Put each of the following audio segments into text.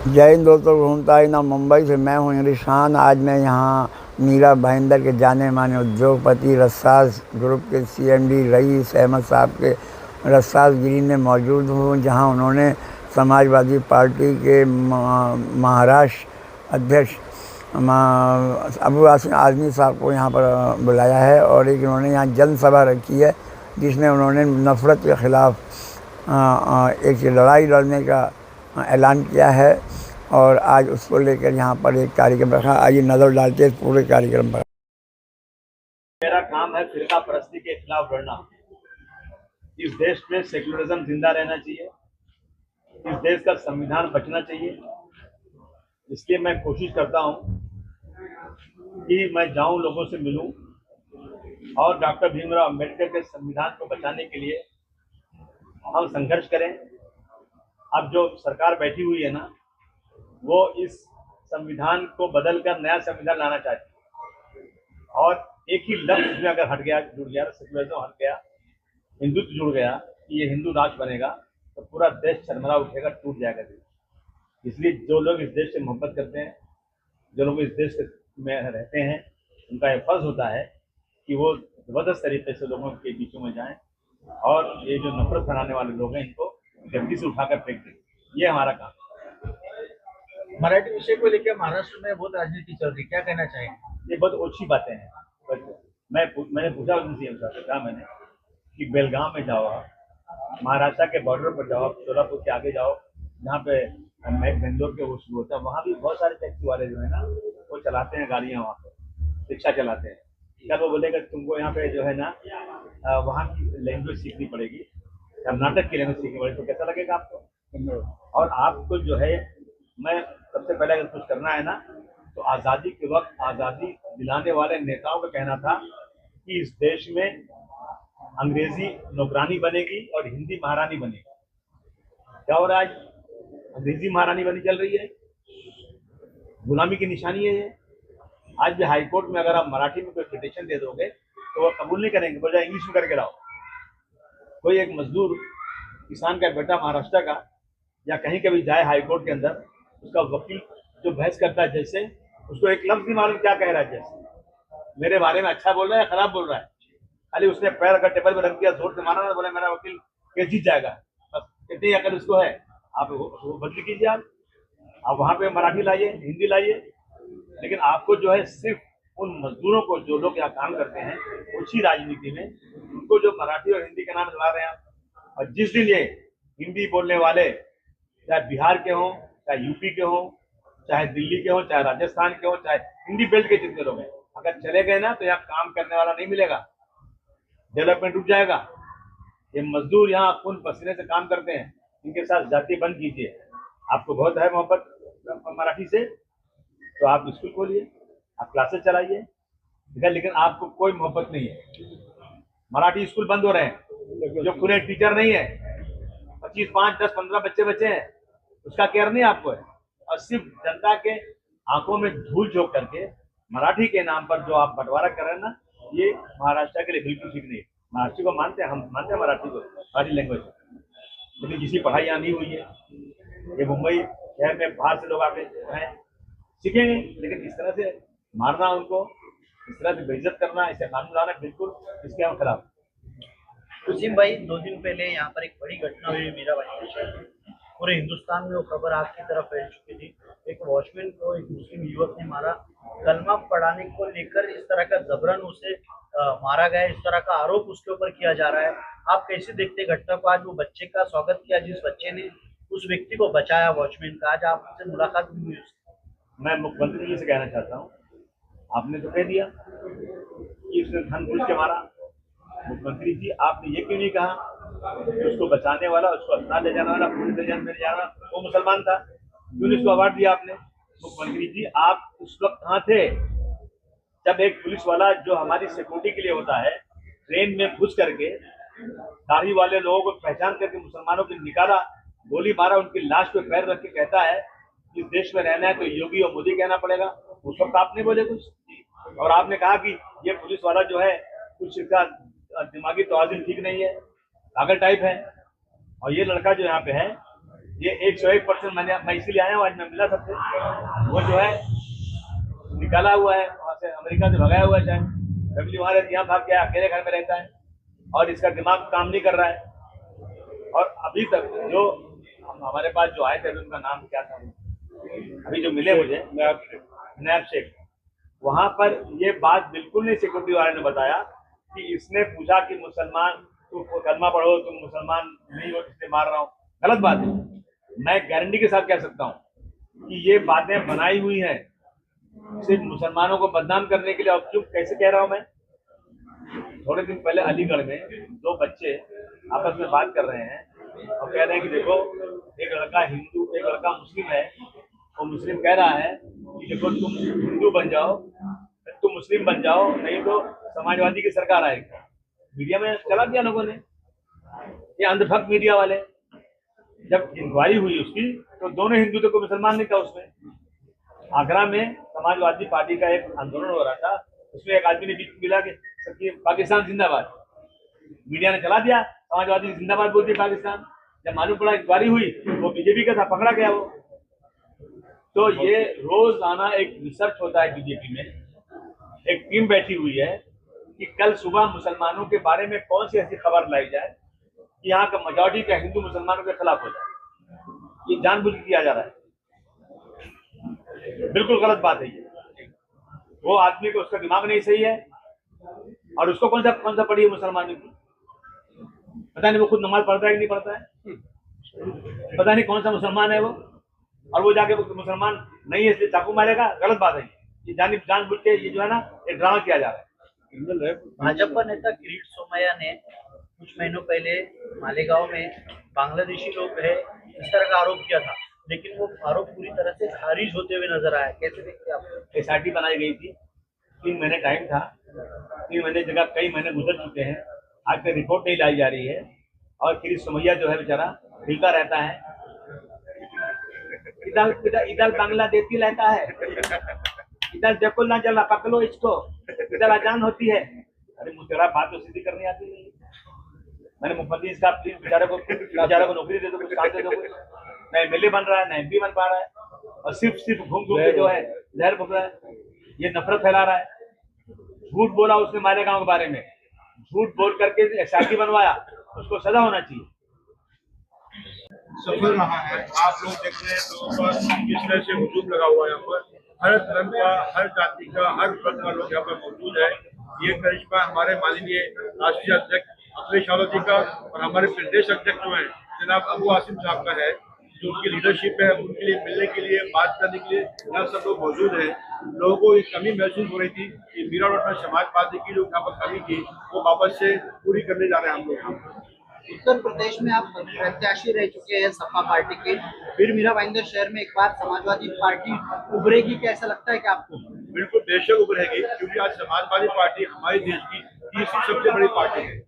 जय हिंद दोस्तों, घूमता ही ना मुंबई से मैं हूँ रिशान। आज मैं यहाँ मीरा भाईंदर के जाने माने उद्योगपति रसास ग्रुप के सीएमडी रईस अहमद साहब के रसास गिरी में मौजूद हूँ, जहाँ उन्होंने समाजवादी पार्टी के महाराष्ट्र अध्यक्ष अबू आज़मी साहब को यहाँ पर बुलाया है और एक इन्होंने यहाँ जनसभा रखी है जिसमें उन्होंने नफ़रत के ख़िलाफ़ एक लड़ाई लड़ने का ऐलान किया है और आज उसको लेकर यहाँ पर एक कार्यक्रम रखा। आइए नज़र डालते हैं पूरे कार्यक्रम पर। मेरा काम है फिरका परस्ती के खिलाफ लड़ना। इस देश में सेक्युलरिज्म जिंदा रहना चाहिए, इस देश का संविधान बचना चाहिए। इसलिए मैं कोशिश करता हूँ कि मैं जाऊँ, लोगों से मिलूँ और डॉक्टर भीमराव अम्बेडकर के संविधान को बचाने के लिए हम संघर्ष करें। अब जो सरकार बैठी हुई है ना, वो इस संविधान को बदलकर नया संविधान लाना चाहती है और एक ही लफ्ज इसमें अगर हट गया, जुड़ गया, सेक्युलरिज्म हट गया, हिंदुत्व जुड़ गया कि ये हिंदू राष्ट्र बनेगा, तो पूरा देश शर्मरा उठेगा, टूट जाएगा देश। इसलिए जो लोग इस देश से मोहब्बत करते हैं, जो लोग इस देश में रहते हैं, उनका ये फर्ज होता है कि वो ज़बरदस्त तरीके से लोगों के बीचों में जाएं और ये जो नफरत फैलाने वाले लोग हैं, इनको गद्दी से उठाकर फेंक दें। ये हमारा काम है। मराठी विषय को लेकर महाराष्ट्र में बहुत राजनीति चल रही, क्या कहना चाहेंगे? ये बहुत अच्छी बातें हैं। मैंने पूछा उनसे कहा मैंने कि बेलगाम में जाओ, महाराष्ट्र के बॉर्डर पर जाओ, सोलापुर के आगे जाओ, जहाँ पे बेंगलोर के वो शुरू होता है, वहाँ भी बहुत सारे टैक्सी वाले जो है ना, वो चलाते हैं गाड़ियाँ, वहाँ पे रिक्शा चलाते हैं। क्या वो बोलेगा तुमको यहाँ पे जो है ना वहाँ की लैंग्वेज सीखनी पड़ेगी, कर्नाटक की लैंग्वेज सीखनी पड़ेगी, तो कैसा लगेगा आपको? और आपको जो है, मैं सबसे पहले अगर कुछ करना है ना, तो आज़ादी के वक्त आज़ादी दिलाने वाले नेताओं का कहना था कि इस देश में अंग्रेजी नौकरानी बनेगी और हिंदी महारानी बनेगी। क्या हो रहा है आज? अंग्रेजी महारानी बनी चल रही है, गुलामी की निशानी है ये। आज भी हाई कोर्ट में अगर आप मराठी में कोई पिटिशन दे दोगे तो वो कबूल नहीं करेंगे, बोला इंग्लिश में करके लाओ। कोई एक मजदूर किसान का बेटा महाराष्ट्र का या कहीं कभी जाए हाई कोर्ट के अंदर, उसका वकील जो बहस करता है, जैसे उसको एक लफ्ज नहीं मालूम क्या कह रहा है, जैसे मेरे बारे में अच्छा बोल रहा है या खराब बोल रहा है। खाली उसने पैर अगर टेबल पर रख दिया, जोर से मारा ना, बोले मेरा वकील केस जीत जाएगा, बस इतनी अगर उसको है। आप वो बदली कीजिए, आप वहाँ पे मराठी लाइए, हिंदी लाइए, लेकिन आपको जो है सिर्फ उन मजदूरों को, जो लोग यहाँ काम करते हैं उसी राजनीति में, उनको जो मराठी और हिंदी का नाम चला रहे हैं। और जिस दिन ये हिंदी बोलने वाले चाहे बिहार के हों, चाहे यूपी के हों, चाहे दिल्ली के हों, चाहे राजस्थान के हों, चाहे हिंदी बेल्ट के जितने लोग हैं, अगर चले गए ना, तो यहाँ काम करने वाला नहीं मिलेगा, डेवलपमेंट रुक जाएगा। ये मजदूर यहाँ खून पसीने से काम करते हैं, इनके साथ जाति बंद कीजिए। आपको बहुत है मोहब्बत मराठी से, तो आप स्कूल खोलिए, आप क्लासेस चलाइए, ठीक है, लेकिन आपको कोई मोहब्बत नहीं है। मराठी स्कूल बंद हो रहे हैं, जो पूरे टीचर नहीं है, 25, 5, 10, 15 बच्चे बचे हैं, उसका केयर नहीं आपको है। और सिर्फ जनता के आंखों में धूल झोंक करके मराठी के नाम पर जो आप बंटवारा कर रहे हैं ना, ये महाराष्ट्र के लिए बिल्कुल ठीक नहीं है। महाराष्ट्र को मानते हैं, हम मानते हैं मराठी को, मराठी लैंग्वेज, लेकिन जिसकी पढ़ाई यहाँ नहीं हुई है, ये मुंबई शहर में बाहर से लोग आके हैं, सीखेंगे, लेकिन इस तरह से मारना उनको, इस तरह से बेइज्जत करना, इसे कानून लाना, बिल्कुल इसके हम खिलाफ। उसीम भाई, 2 दिन पहले यहाँ पर एक बड़ी घटना हुई मीरा भाई के। पूरे हिंदुस्तान में वो खबर आग की तरफ फैल चुकी थी। एक वॉचमैन को एक मुस्लिम युवक ने मारा, कलमा पढ़ाने को लेकर इस तरह का जबरन उसे मारा गया, इस तरह का आरोप उसके ऊपर किया जा रहा है। आप कैसे देखते घटना को? आज वो बच्चे का स्वागत किया, जिस बच्चे ने उस व्यक्ति को बचाया, वॉचमैन का, आज आपसे मुलाकात भी हुई। मैं मुख्यमंत्री जी से कहना चाहता हूँ, आपने तो कह दिया कि उसने धन घूस के मारा। मुख्यमंत्री जी, आपने ये क्यों नहीं कहा कि उसको बचाने वाला, उसको अस्पताल ले जाने वाला, पुलिस ले जाना वो मुसलमान था? क्यों नहीं उसको अवार्ड दिया आपने? मुख्यमंत्री जी, आप उस वक्त कहाँ थे जब एक पुलिस वाला जो हमारी सिक्योरिटी के लिए होता है, ट्रेन में घुस करके दाढ़ी वाले लोगों को पहचान करके मुसलमानों को निकाला, गोली मारा, उनकी लाश पे पैर रख के कहता है इस देश में रहना है तो योगी और मोदी कहना पड़ेगा? उस वक्त आपने बोले कुछ, और आपने कहा कि ये पुलिस वाला जो है कुछ इसका दिमागी तवाज़ुन ठीक नहीं है, पागल टाइप है। और ये लड़का जो यहाँ पे है, ये 101% मैं इसीलिए आया हूँ, आज मैं मिला सबसे। वो जो है निकाला हुआ है वहाँ से, अमेरिका से भगाया हुआ है, शायद फैमिली वहाँ रहती, यहाँ भाग गया, अकेले घर में रहता है और इसका दिमाग काम नहीं कर रहा है। और अभी तक जो हमारे पास जो आए थे, उनका नाम क्या था, अभी जो मिले मुझे, नैब शेख, वहां पर ये बात बिल्कुल नहीं सिक्योरिटी वाले ने बताया कि इसने पूछा कि मुसलमान तू कलमा पढ़ो, तुम मुसलमान नहीं हो इसलिए मार रहा हूँ। गलत बात है। मैं गारंटी के साथ कह सकता हूँ कि ये बातें बनाई हुई हैं सिर्फ मुसलमानों को बदनाम करने के लिए। और क्यों कैसे कह रहा हूँ मैं, थोड़े दिन पहले अलीगढ़ में 2 बच्चे आपस में बात कर रहे हैं और कह रहे हैं कि देखो एक लड़का हिंदू, एक लड़का मुस्लिम है, वो मुस्लिम कह रहा है कि देखो तुम हिंदू बन जाओ, तुम मुस्लिम बन जाओ, नहीं तो समाजवादी की सरकार आएगी। मीडिया में चला दिया लोगों ने, ये अंधभक्त मीडिया वाले। जब इंक्वायरी हुई उसकी तो दोनों हिंदू थे, कोई मुसलमान नहीं था उसमें। आगरा में समाजवादी पार्टी का एक आंदोलन हो रहा था, उसमें एक आदमी ने बीच मिला कि पाकिस्तान जिंदाबाद, मीडिया ने चला दिया, समाजवादी जिंदाबाद बोलती है पाकिस्तान। जब मालूम पड़ा इंक्वायरी हुई वो बीजेपी का था, पकड़ा गया वो। तो ये रोजाना एक रिसर्च होता है बीजेपी में, एक टीम बैठी हुई है कि कल सुबह मुसलमानों के बारे में कौन सी ऐसी खबर लाई जाए कि यहाँ का मेजॉरिटी का हिंदू मुसलमानों के खिलाफ हो जाए। ये जानबूझ के किया जा रहा है, बिल्कुल गलत बात है ये। वो आदमी को, उसका दिमाग नहीं सही है और उसको कौन सा पड़ी है मुसलमानों की, पता नहीं वो खुद नमाज पढ़ता है कि नहीं पढ़ता है, पता नहीं कौन सा मुसलमान है वो, और वो जाके मुसलमान नहीं है इसलिए चाकू मारेगा। गलत बात है ये, जानबूझ के ये जो है ना, एक ड्रामा किया जा रहा है। भाजपा नेता किरीट सोमैया ने कुछ महीनों पहले मालेगांव में बांग्लादेशी लोग है इस तरह का आरोप किया था, लेकिन वो आरोप पूरी तरह से खारिज होते हुए नजर आया। कैसे देखते हैं आप? SRT बनाई गई थी, 3 महीने टाइम था, 3 महीने जगह कई महीने गुजर चुके हैं, आज तक रिपोर्ट नहीं लाई जा रही है। और किरीट सोमैया जो है बेचारा हिलता रहता है, इधर बांग्लादेशी रहता है, इधर देखो ना जला पकड़ो इसको, इधर अजान होती है। अरे मुझे बात तो सीधी करनी आती नहीं। मैंने मुख्यमंत्री इसका प्लीज बेचारे को नौकरी दे दो, कुछ काम दे दो, कुछ ना MLA बन रहा है ना MP बन पा रहा है, और सिर्फ घूम के जो है जहर फूक रहा है, ये नफरत फैला रहा है। झूठ बोला उसने मालेगांव के बारे में, झूठ बोल करके SRT बनवाया, उसको सजा होना चाहिए। सफल रहा है। आप लोग देख रहे हैं लोगों पर किस तरह से हुजूम लगा हुआ है। यहाँ पर हर धर्म का, हर जाति का, हर वर्ग का लोग यहाँ पर मौजूद है। ये करिश्मा हमारे माननीय राष्ट्रीय अध्यक्ष अखिलेश यादव जी का और हमारे प्रदेश अध्यक्ष जो है जनाब अबू आसिम साहब का है, जो उनकी लीडरशिप है, उनके लिए मिलने के लिए, बात करने के लिए यहाँ सब लोग मौजूद है। लोगों को एक कमी महसूस हो रही थी कि मीरा रोड में समाजवादी की जो यहाँ पर कमी थी वो वापस से पूरी करने जा रहे हैं हम लोग। उत्तर प्रदेश में आप प्रत्याशी रह चुके हैं सपा पार्टी के, फिर मीरा भाईंदर शहर में एक बार समाजवादी पार्टी उभरेगी, कैसा लगता है कि आपको? बिल्कुल बेशक उभरेगी, क्योंकि आज समाजवादी पार्टी हमारे देश की तीसरी सबसे बड़ी पार्टी है।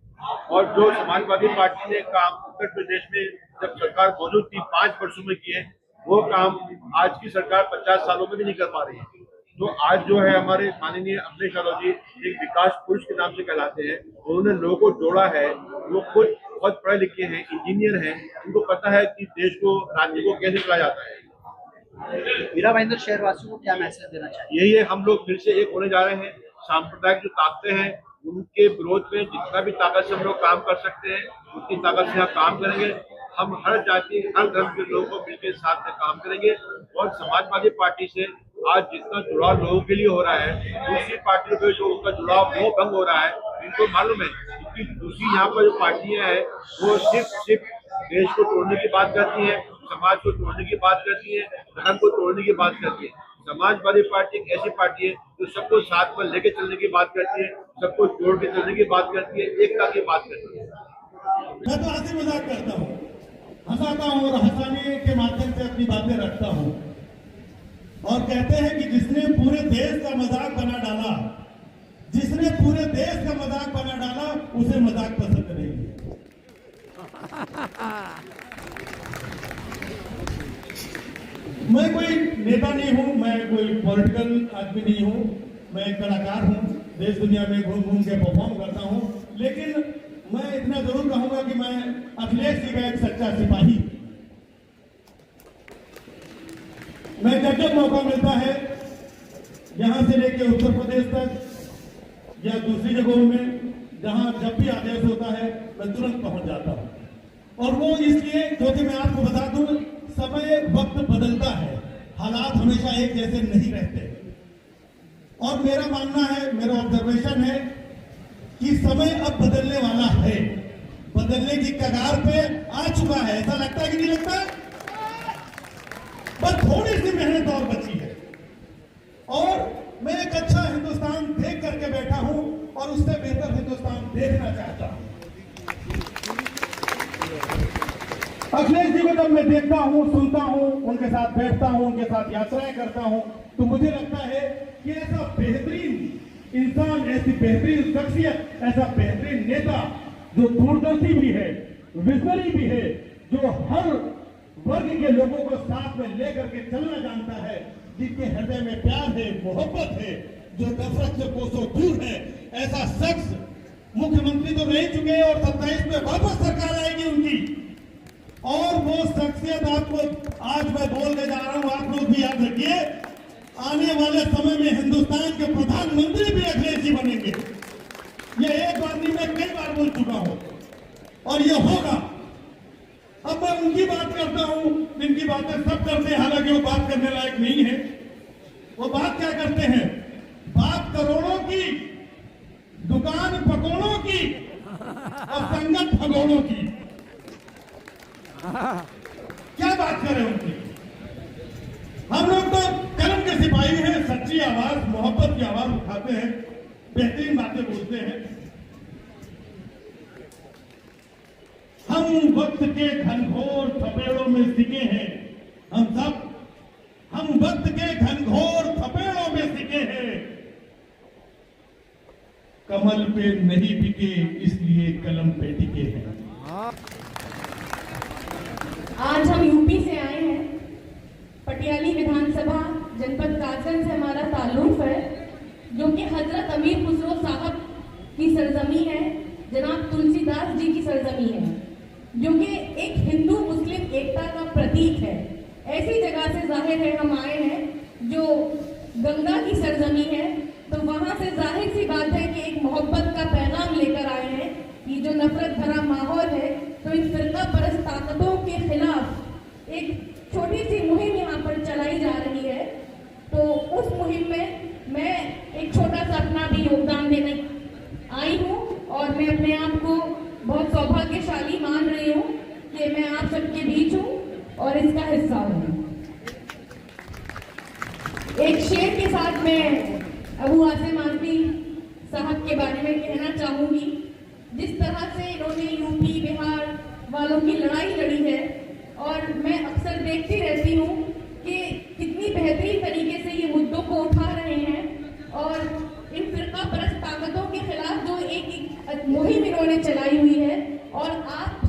और जो समाजवादी पार्टी ने काम उत्तर प्रदेश में जब सरकार मौजूद थी 5 वर्षों में किए, वो काम आज की सरकार 50 सालों में भी नहीं कर पा रही है। तो आज जो है हमारे माननीय अखिलेश यादव जी एक विकास पुरुष के नाम से कहलाते हैं। उन्होंने लोगों को जोड़ा है, वो खुद बहुत पढ़े लिखे हैं, इंजीनियर हैं, उनको पता है कि देश को, राज्य को कैसे चलाया जाता है। मीरा भाईंदर शहर वासियों को क्या मैसेज देना चाहिए? यही है, हम लोग फिर से एक होने जा रहे हैं। सांप्रदायिक जो ताकतें हैं उनके विरोध में जितना भी ताकत से हम लोग काम कर सकते हैं उतनी ताकत से हम काम करेंगे। हम हर जाति, हर धर्म के लोगों को मिलकर साथ में काम करेंगे। और समाजवादी पार्टी से आज जितना जुड़ाव लोगों के लिए हो रहा है, दूसरी पार्टियों पे जो उनका जुड़ाव वो भंग हो रहा है, इनको मालूम है कि दूसरी यहाँ पर जो पार्टियां हैं वो सिर्फ देश को तोड़ने की बात करती है, समाज को तोड़ने की बात करती है, धर्म को तोड़ने की बात करती है। समाजवादी पार्टी एक ऐसी पार्टी है जो सबको साथ में लेके चलने की बात करती है, सबको जोड़ के चलने की बात करती है, एकता की बात करती है। मैं तो हंसी मजाक करता हूँ, हंसाता हूँ और हंसाने के माध्यम से अपनी बातें रखता हूँ। और कहते हैं कि जिसने पूरे देश का मजाक बना डाला, जिसने पूरे देश का मजाक बना डाला उसे मजाक पसंद नहीं है। मैं कोई नेता नहीं हूं, मैं कोई पॉलिटिकल आदमी नहीं हूं, मैं एक कलाकार हूं, देश दुनिया में घूम घूम के परफॉर्म करता हूं। लेकिन मैं इतना जरूर कहूंगा कि मैं अखिलेश जी का एक सच्चा सिपाही, मैं जब जब मौका मिलता है यहाँ से लेके उत्तर प्रदेश तक या दूसरी जगहों में जहाँ जब भी आदेश होता है मैं तुरंत पहुंच जाता हूँ। और वो इसलिए क्योंकि मैं आपको बता दूं, समय वक्त बदलता है, हालात हमेशा एक जैसे नहीं रहते। और मेरा मानना है, मेरा ऑब्जर्वेशन है कि समय अब बदलने वाला है, बदलने की कगार पे आ चुका है। ऐसा लगता है कि नहीं लगता? बस थोड़ी सी मेहनत और बची है और मैं एक अच्छा हिंदुस्तान देख करके बैठा हूं और उससे बेहतर हिंदुस्तान देखना चाहता हूं। अखिलेश जी को जब मैं देखता हूं, सुनता हूं, उनके साथ बैठता हूं, उनके साथ यात्राएं करता हूं, तो मुझे लगता है कि ऐसा बेहतरीन इंसान, ऐसी बेहतरीन शख्सियत, ऐसा बेहतरीन नेता जो दूरदर्शी भी है, विजनरी भी है, जो हर वर्ग के लोगों को साथ में लेकर के चलना जानता है, जिनके हृदय में प्यार है, मोहब्बत है, जो नफरत से कोसों दूर है, ऐसा शख्स मुख्यमंत्री तो रह चुके हैं और 27 में वापस सरकार आएगी उनकी। और वो शख्सियत आपको आज मैं बोल के जा रहा हूं, आप लोग भी याद रखिए, आने वाले समय में हिंदुस्तान के प्रधानमंत्री भी अखिलेश जी बनेंगे। ये एक बार नहीं, मैं कई बार बोल चुका हूं और ये होगा। अब मैं उनकी बात करता हूं जिनकी बातें सब करते हैं, हालांकि वो बात करने लायक नहीं है। वो बात क्या करते हैं? बात करोड़ों की, दुकान पकौड़ों की और संगत भगोड़ों की। क्या बात करें उनकी? हम लोग तो कलम के सिपाही हैं, सच्ची आवाज, मोहब्बत की आवाज उठाते हैं, बेहतरीन बातें बोलते हैं। हम वक्त के घनघोर थपेड़ों में सिके हैं, हम सब, हम वक्त के घनघोर थपेड़ों में सिके हैं। कमल पे नहीं बिके इसलिए कलम पे टिके हैं। आज हम यूपी से आए हैं, पटियाली विधानसभा जनपद कासगंज से हमारा ताल्लुक है, जो कि हजरत अमीर खुसरो साहब की सरजमी है, जनाब तुलसीदास जी की सरजमी है, जो कि एक हिंदू मुस्लिम एकता का प्रतीक है। ऐसी जगह से जाहिर है हम आए हैं जो गंगा की सरजमी है, तो वहां से जाहिर सी बात है कि एक मोहब्बत का पैगाम लेकर आए हैं। ये जो नफरत भरा माहौल है, तो इन फिरका परस्त ताकतों के खिलाफ एक छोटी सी मुहिम यहाँ पर चलाई जा रही है। तो उस मुहिम में मैं एक छोटा सा अपना भी योगदान देने आई हूँ और मैं अपने आप को बहुत सौभाग्यशाली मान रही हूँ कि मैं आप सबके बीच हूँ और इसका हिस्सा हूँ। एक शेर के साथ मैं अबू आसिम आजमी साहब के बारे में कहना चाहूंगी। जिस तरह से इन्होंने यूपी बिहार वालों की लड़ाई लड़ी है, और मैं अक्सर देखती रहती हूँ कि कितनी बेहतरीन तरीके से ये मुद्दों को उठा रहे हैं और इन फिरका परस्त ताकतों के खिलाफ जो एक मुहिम इन्होंने चलाई हुई है। और आप